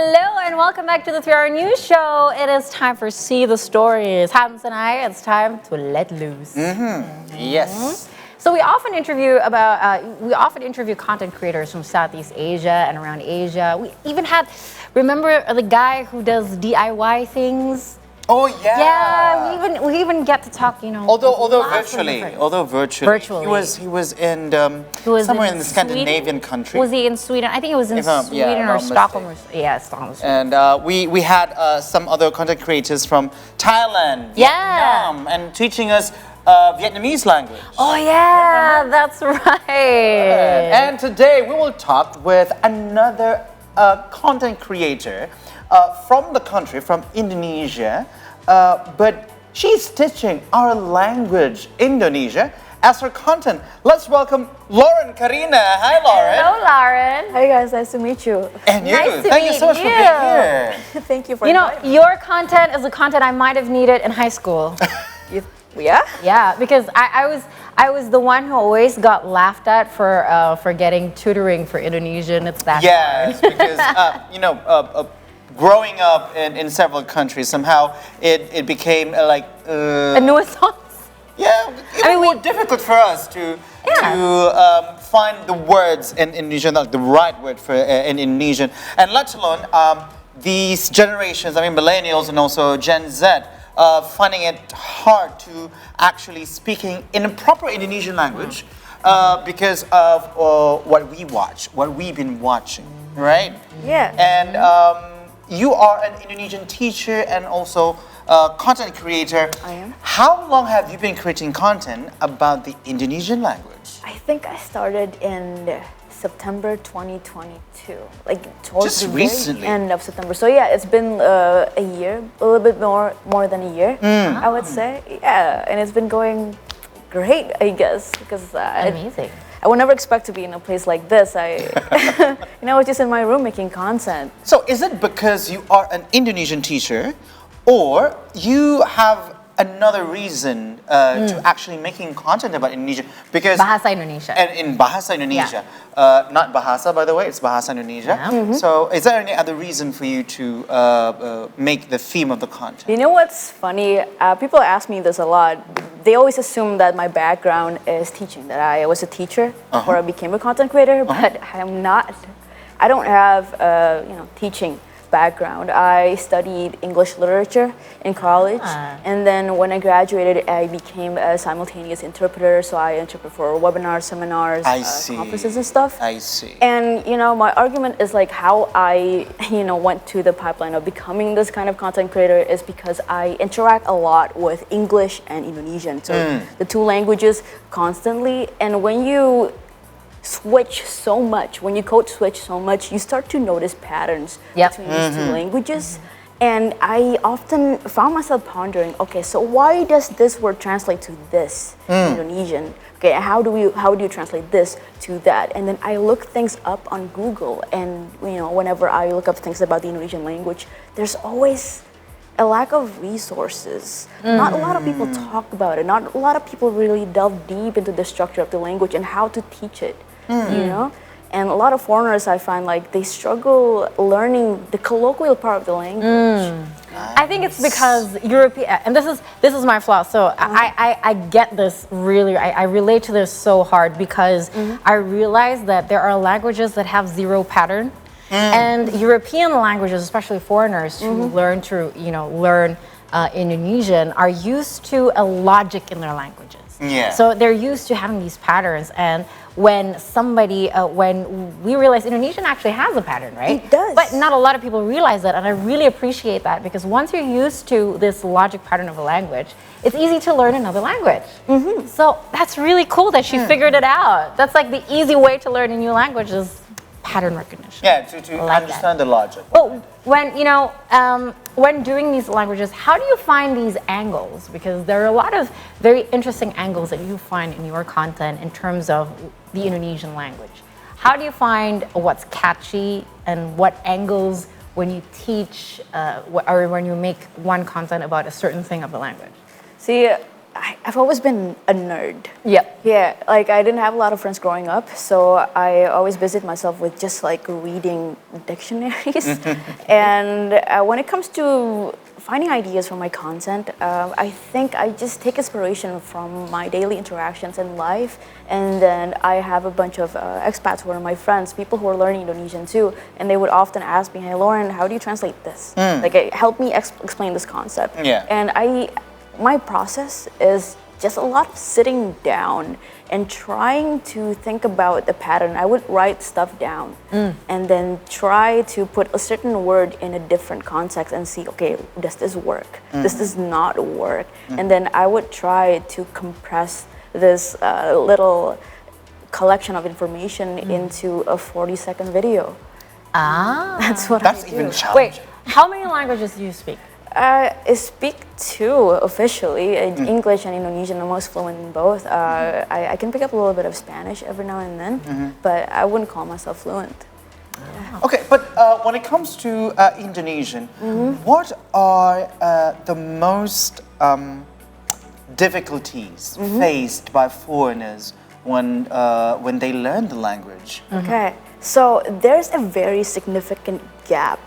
Hello and welcome back to the 3-Hour News Show. It is time for See the Stories. Hans and I, it's time to let loose. Yes. So we often interview content creators from Southeast Asia and around Asia. We even had, remember the guy who does DIY things? Oh yeah. Yeah, we even get to talk, Although virtually, he was in somewhere in the Scandinavian country. Was he in Sweden? I think it was in Sweden or Stockholm. Stockholm. And we had some other content creators from Thailand, Vietnam, and teaching us Vietnamese language. Oh yeah, that's right. And today we will talk with another content creator from the country, from Indonesia, but she's teaching our language, Indonesia, as her content. Let's welcome Lauren Karina. Hi, Lauren. Hello, Lauren. Hi guys, nice to meet you. And you. Nice to Thank you so much meet for being here. Thank you for inviting me. Your content is the content I might have needed in high school. Yeah? Yeah, because I was the one who always got laughed at for getting tutoring for Indonesian. It's that Yes, hard. because growing up in several countries, somehow it became a nuisance. Yeah, it was more difficult for us to find the words in Indonesian, like the right word for in Indonesian, and let alone these generations. I mean, millennials and also Gen Z. Finding it hard to actually speaking in a proper Indonesian language because of what we watch, what we've been watching, right? Yeah. And you are an Indonesian teacher and also content creator. I am. How long have you been creating content about the Indonesian language? I think I started in September 2022, like towards Just the recently. very end of September. So yeah, it's been a year, a little bit more than a year, I would say. Yeah, and it's been going great, I guess, because Amazing. I would never expect to be in a place like this. I was just in my room making content. So is it because you are an Indonesian teacher, or you have another reason to actually making content about Indonesia? Because Bahasa Indonesia. And in Bahasa Indonesia, not Bahasa, by the way, it's Bahasa Indonesia. Yeah. So is there any other reason for you to make the theme of the content? You know what's funny? People ask me this a lot. They always assume that my background is teaching, that I was a teacher before I became a content creator, but I'm not. I don't have teaching background. I studied English literature in college, and then when I graduated, I became a simultaneous interpreter. So I interpret for webinars, seminars, conferences, and stuff. I see. And my argument is like how I went to the pipeline of becoming this kind of content creator is because I interact a lot with English and Indonesian, so the two languages constantly. And when you switch so much, when you code switch so much, you start to notice patterns between these two languages. And I often found myself pondering, okay, so why does this word translate to this Indonesian? Okay, how do you translate this to that? And then I look things up on Google, and whenever I look up things about the Indonesian language, there's always a lack of resources. Not a lot of people talk about it. Not a lot of people really delve deep into the structure of the language and how to teach it. And a lot of foreigners, I find, like they struggle learning the colloquial part of the language. I think it's because European, and this is my flaw. So I get this really. I relate to this so hard because I realize that there are languages that have zero pattern. And European languages, especially foreigners who learn Indonesian, are used to a logic in their languages. Yeah. So they're used to having these patterns, and when we realize Indonesian actually has a pattern, right? It does. But not a lot of people realize that, and I really appreciate that because once you're used to this logic pattern of a language, it's easy to learn another language. So that's really cool that she figured it out. That's like the easy way to learn a new language is pattern recognition. Yeah, to understand the logic. But when doing these languages, how do you find these angles? Because there are a lot of very interesting angles that you find in your content in terms of the Indonesian language. How do you find what's catchy and what angles when you teach or when you make one content about a certain thing of the language? See, I've always been a nerd. Yep. Yeah, like I didn't have a lot of friends growing up, so I always busied myself with just like reading dictionaries. And when it comes to finding ideas for my content, I think I just take inspiration from my daily interactions in life, and then I have a bunch of expats who are my friends, people who are learning Indonesian too, and they would often ask me, "Hey Lauren, how do you translate this? Like, help me explain this concept." Yeah. And my process is just a lot of sitting down and trying to think about the pattern. I would write stuff down and then try to put a certain word in a different context and see, okay, does this work? Does this not work? And then I would try to compress this little collection of information into a 40-second video. That's what That's I even do. challenging. Wait, how many languages do you speak? I speak two officially, English and Indonesian. I'm most fluent in both. I can pick up a little bit of Spanish every now and then, but I wouldn't call myself fluent. Okay, but when it comes to Indonesian, what are the most difficulties faced by foreigners when they learn the language? Okay, so there's a very significant gap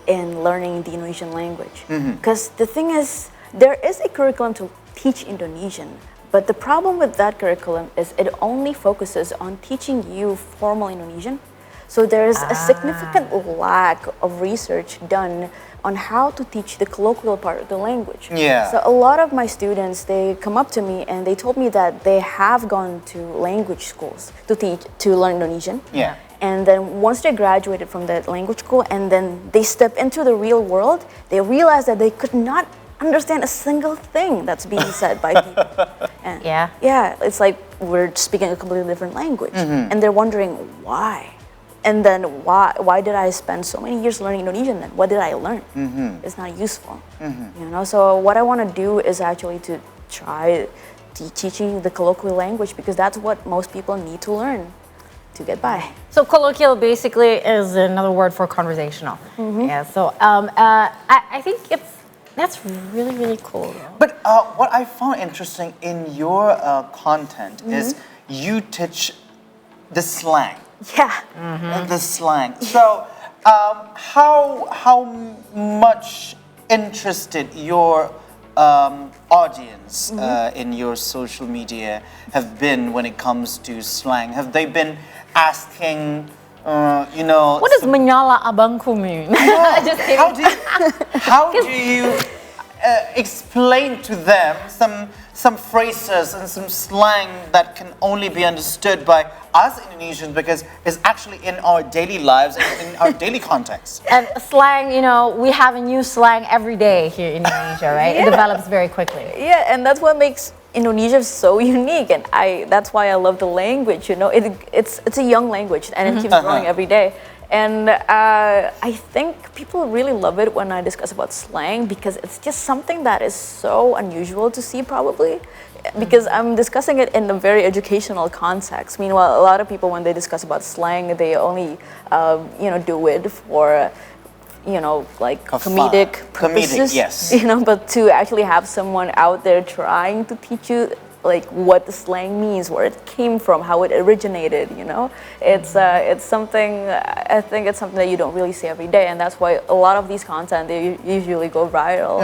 in learning the Indonesian language. Because the thing is, there is a curriculum to teach Indonesian, but the problem with that curriculum is it only focuses on teaching you formal Indonesian. So there's a significant lack of research done on how to teach the colloquial part of the language. Yeah. So a lot of my students, they come up to me and they told me that they have gone to language schools to learn Indonesian. Yeah. And then once they graduated from that language school and then they step into the real world, they realize that they could not understand a single thing that's being said by people. And yeah, it's like we're speaking a completely different language. And they're wondering why. And then why did I spend so many years learning Indonesian then? What did I learn? It's not useful. You know, so what I want to do is actually to try teaching the colloquial language, because that's what most people need to learn to get by. So colloquial basically is another word for conversational. Yeah. So I think that's really, really cool. But what I found interesting in your content is you teach the slang. Yeah. The slang. So how much interested your audience in your social media have been when it comes to slang? Have they been asking, What does menyala abangku mean? Just kidding. How do you explain to them some phrases and some slang that can only be understood by us Indonesians, because it's actually in our daily lives and in our daily context? And slang, we have a new slang every day here in Indonesia, right? It develops very quickly. Yeah, and that's what makes Indonesia so unique, and that's why I love the language. It's a young language, and it keeps growing every day. And I think people really love it when I discuss about slang, because it's just something that is so unusual to see, probably. Because I'm discussing it in a very educational context. Meanwhile, a lot of people, when they discuss about slang, they only do it for like comedic purposes. Yes. But to actually have someone out there trying to teach you like what the slang means, where it came from, how it originated, it's something, I think it's something that you don't really see every day, and that's why a lot of these content, they usually go viral.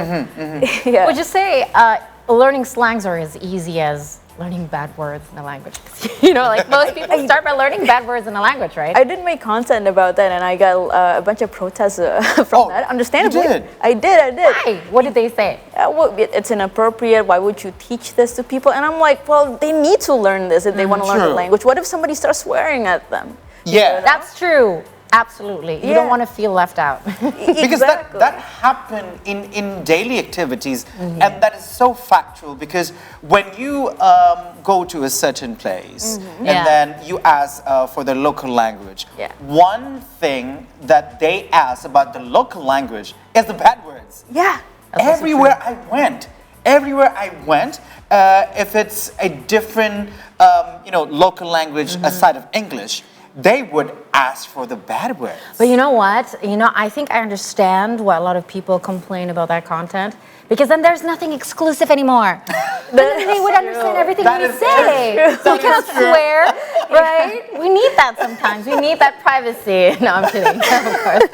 Yeah. Would you say learning slangs are as easy as learning bad words in a language? Like most people start by learning bad words in a language, right? I did make content about that, and I got a bunch of protests from that. Understandably, you did? I did. Why? What did they say? Well, it's inappropriate. Why would you teach this to people? And I'm like, well, they need to learn this if they want to learn the True. language. What if somebody starts swearing at them? Yeah. That's true. Absolutely. You don't want to feel left out. Because that happened in daily activities, and that is so factual, because when you go to a certain place and then you ask for the local language, one thing that they ask about the local language is the bad words. Yeah. Everywhere I went, if it's a different local language aside of English, they would ask for the bad words. But you know what? I think I understand why a lot of people complain about that content. Because then there's nothing exclusive anymore. Then they would understand everything we say. So we cannot swear, right? We need that sometimes. We need that privacy. No, I'm kidding, of course.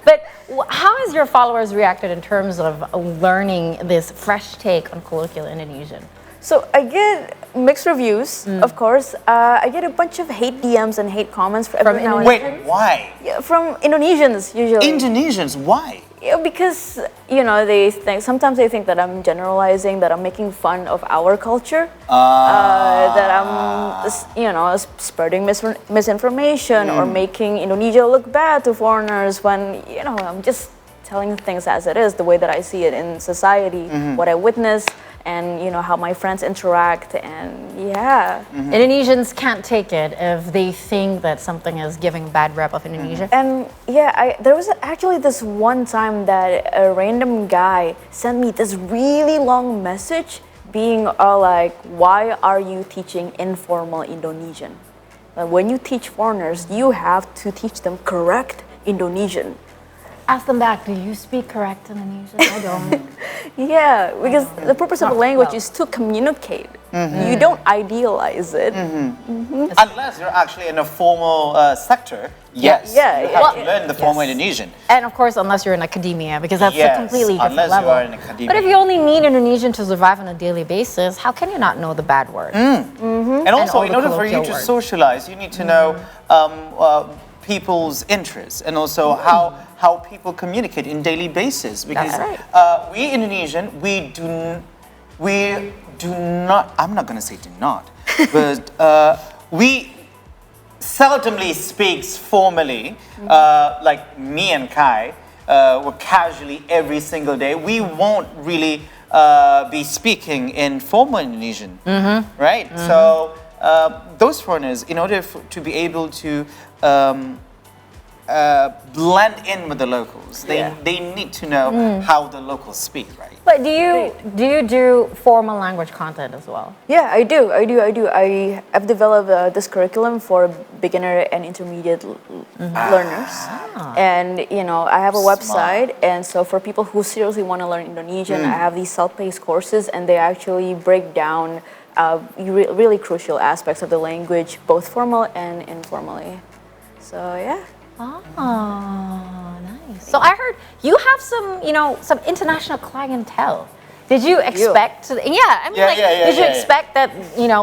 But how has your followers reacted in terms of learning this fresh take on colloquial Indonesian? So I get mixed reviews, of course. I get a bunch of hate DMs and hate comments every now and then. Wait, why? Yeah, from Indonesians usually. Indonesians, why? Yeah, because sometimes they think that I'm generalizing, that I'm making fun of our culture, that I'm spreading misinformation or making Indonesia look bad to foreigners when I'm just telling things as it is, the way that I see it in society, what I witness, and how my friends interact, and Indonesians can't take it if they think that something is giving bad rep of Indonesia. And there was actually this one time that a random guy sent me this really long message being like, why are you teaching informal Indonesian? When you teach foreigners, you have to teach them correct Indonesian. Ask them back, do you speak correct Indonesian? I don't. Yeah, because the purpose of a language is to communicate. You don't idealize it. Unless you're actually in a formal sector, yes. Yeah, you have to learn the formal Indonesian. And of course, unless you're in academia, because that's a completely different unless level. you are in academia. But if you only need Indonesian to survive on a daily basis, how can you not know the bad word? And also, all in the order for you colloquial to words. socialize, you need to know people's interests and also how people communicate in daily basis. Because we Indonesian, we do not. I'm not going to say do not, but we seldomly speaks formally. Like me and Kai, we're casually every single day. We won't really be speaking in formal Indonesian, right? So those foreigners, in order to be able to blend in with the locals, they need to know how the locals speak, right? But do you do formal language content as well? Yeah, I do. I've developed this curriculum for beginner and intermediate learners, and I have a website. And so for people who seriously want to learn Indonesian, I have these self-paced courses, and they actually break down really crucial aspects of the language, both formal and informally. So yeah. Oh, nice. So I heard you have some international clientele. Did you expect? Did you expect that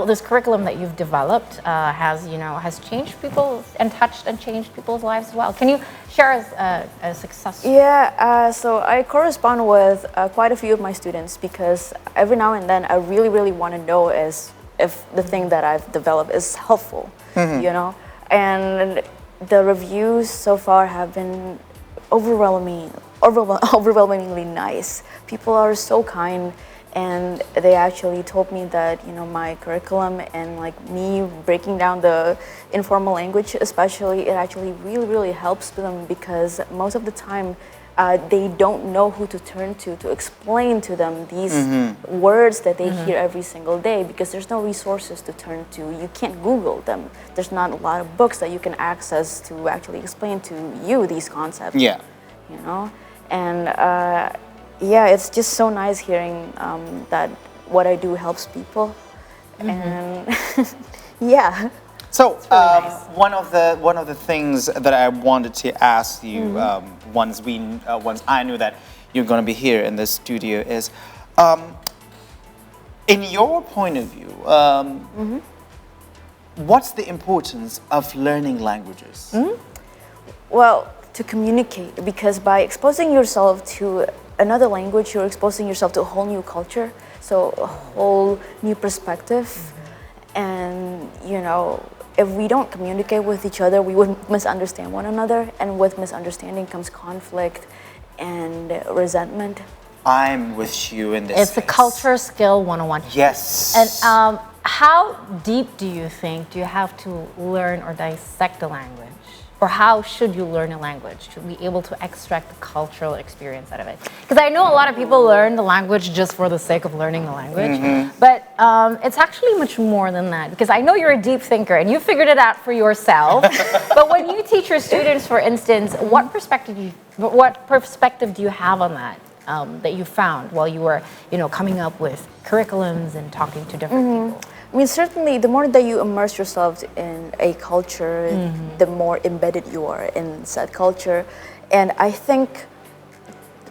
this curriculum that you've developed has changed people and touched and changed people's lives as well? Can you share a success? Yeah. So I correspond with quite a few of my students because every now and then I really want to know if the thing that I've developed is helpful. And the reviews so far have been overwhelmingly nice. People are so kind, and they actually told me that my curriculum and like me breaking down the informal language, especially, it actually really helps them because most of the time they don't know who to turn to explain to them these words that they hear every single day because there's no resources to turn to. You can't Google them. There's not a lot of books that you can access to actually explain to you these concepts. Yeah. And it's just so nice hearing that what I do helps people. And yeah. So one of the things that I wanted to ask you once I knew that you're going to be here in the studio is, in your point of view, what's the importance of learning languages? Well, to communicate, because by exposing yourself to another language, you're exposing yourself to a whole new culture, so a whole new perspective, and if we don't communicate with each other, we would misunderstand one another, and with misunderstanding comes conflict and resentment. I'm with you in this. It's a culture skill 101. Yes. And how deep do you have to learn or dissect the language? or how should you learn a language to be able to extract the cultural experience out of it? Because I know a lot of people learn the language just for the sake of learning the language, but it's actually much more than that. Because I know you're a deep thinker and you figured it out for yourself. But when you teach your students, for instance, what perspective do you have on that? That you found while you were, coming up with curriculums and talking to different people? I mean, certainly, the more that you immerse yourself in a culture, the more embedded you are in said culture. And I think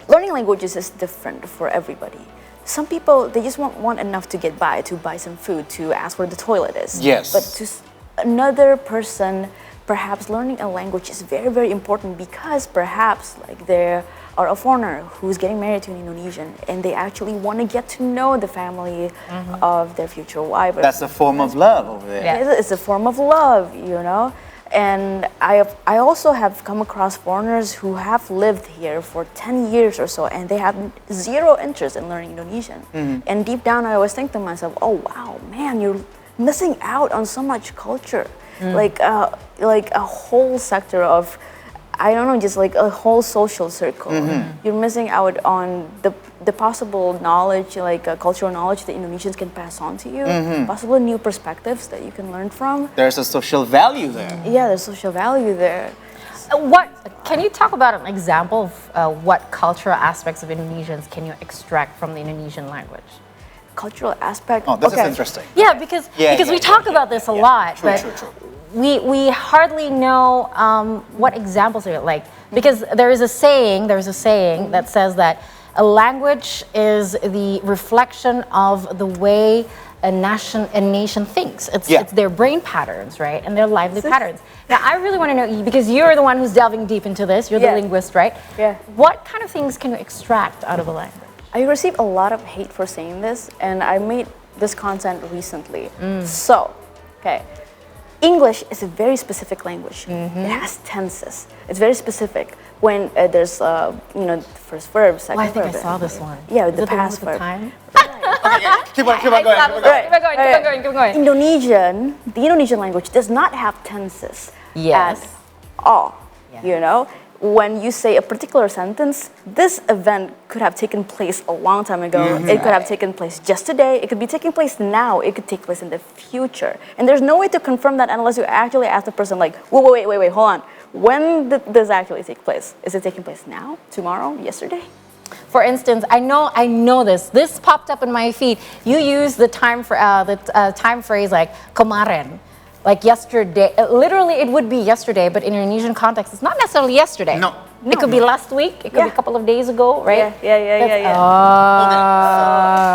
learning languages is different for everybody. Some people, they just want enough to get by, to buy some food, to ask where the toilet is. Yes. But to another person, perhaps learning a language is very, very important because perhaps like there are a foreigner who's getting married to an Indonesian and they actually want to get to know the family of their future wife. That's a form of love over there. Yeah. It's a form of love, And I also have come across foreigners who have lived here for 10 years or so and they have zero interest in learning Indonesian. And deep down I always think to myself, oh wow, man, you're missing out on so much culture. Like a whole sector of, I don't know, just like a whole social circle. You're missing out on the possible knowledge, like cultural knowledge that Indonesians can pass on to you, possible new perspectives that you can learn from. There's a social value there. Yeah, there's social value there. Can you talk about an example of what cultural aspects of Indonesians can you extract from the Indonesian language? Cultural aspect. Oh, this is interesting. Yeah, because we talk about this a lot, True, but true, true. we hardly know what examples are like. Because there's a saying that says that a language is the reflection of the way a nation thinks. It's their brain patterns, right? And their lively patterns. Now, I really want to know, because you're the one who's delving deep into this, you're the linguist, right? Yeah. What kind of things can you extract out of a language? I received a lot of hate for saying this, and I made this content recently. So, okay, English is a very specific language. It has tenses. It's very specific. When there's, first verb, second verb. I think I saw this one. Yeah, Is the it the one past with the verb. time? Keep on going. Keep on going. The Indonesian language does not have tenses at all. Yeah. When you say a particular sentence, this event could have taken place a long time ago. It could have taken place just today. It could be taking place now. It could take place in the future. And there's no way to confirm that unless you actually ask the person, like, wait, hold on. When did this actually take place? Is it taking place now, tomorrow, yesterday? For instance, I know this. This popped up in my feed. You use the time phrase like kemarin. Like yesterday, literally it would be yesterday, but in Indonesian context, it's not necessarily yesterday. No. It could be last week, it could be a couple of days ago, right? Yeah.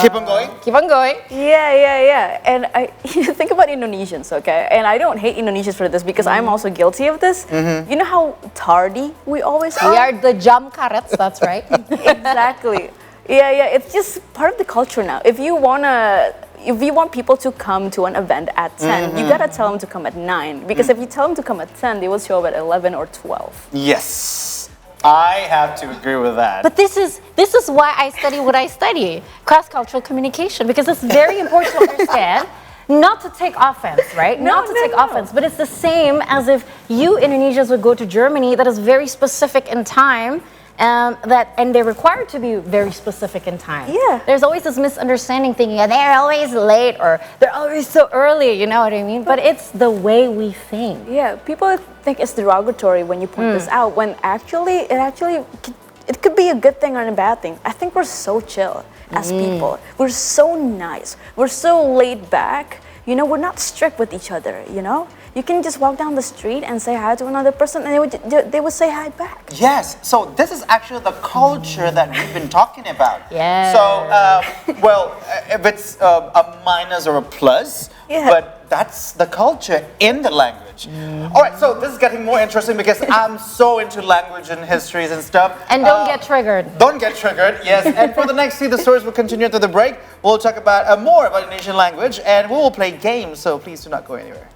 Keep on going. Keep on going. Yeah. And I think about Indonesians, okay? And I don't hate Indonesians for this because I'm also guilty of this. You know how tardy we always are? We are the jam karets, that's right. Exactly. Yeah, it's just part of the culture now. If you want people to come to an event at 10, you gotta tell them to come at 9. Because if you tell them to come at 10, they will show up at 11 or 12. Yes, I have to agree with that. But this is why I study what I study, cross-cultural communication, because it's very important to understand, not to take offense, right? Not to take offense, but it's the same as if you Indonesians would go to Germany that is very specific in time, and they're required to be very specific in time. Yeah. There's always this misunderstanding thinking, they're always late or they're always so early, you know what I mean? But it's the way we think. Yeah, people think it's derogatory when you point this out, when actually it could be a good thing or a bad thing. I think we're so chill as people. We're so nice. We're so laid back. We're not strict with each other, You can just walk down the street and say hi to another person and they would say hi back. Yes, so this is actually the culture that we've been talking about. Yeah. So, if it's a minus or a plus, but that's the culture in the language. All right, so this is getting more interesting because I'm so into language and histories and stuff. And don't get triggered. Don't get triggered, yes. And for the next See the Stories, we'll continue after the break. We'll talk about more about Indonesian language and we will play games, so please do not go anywhere.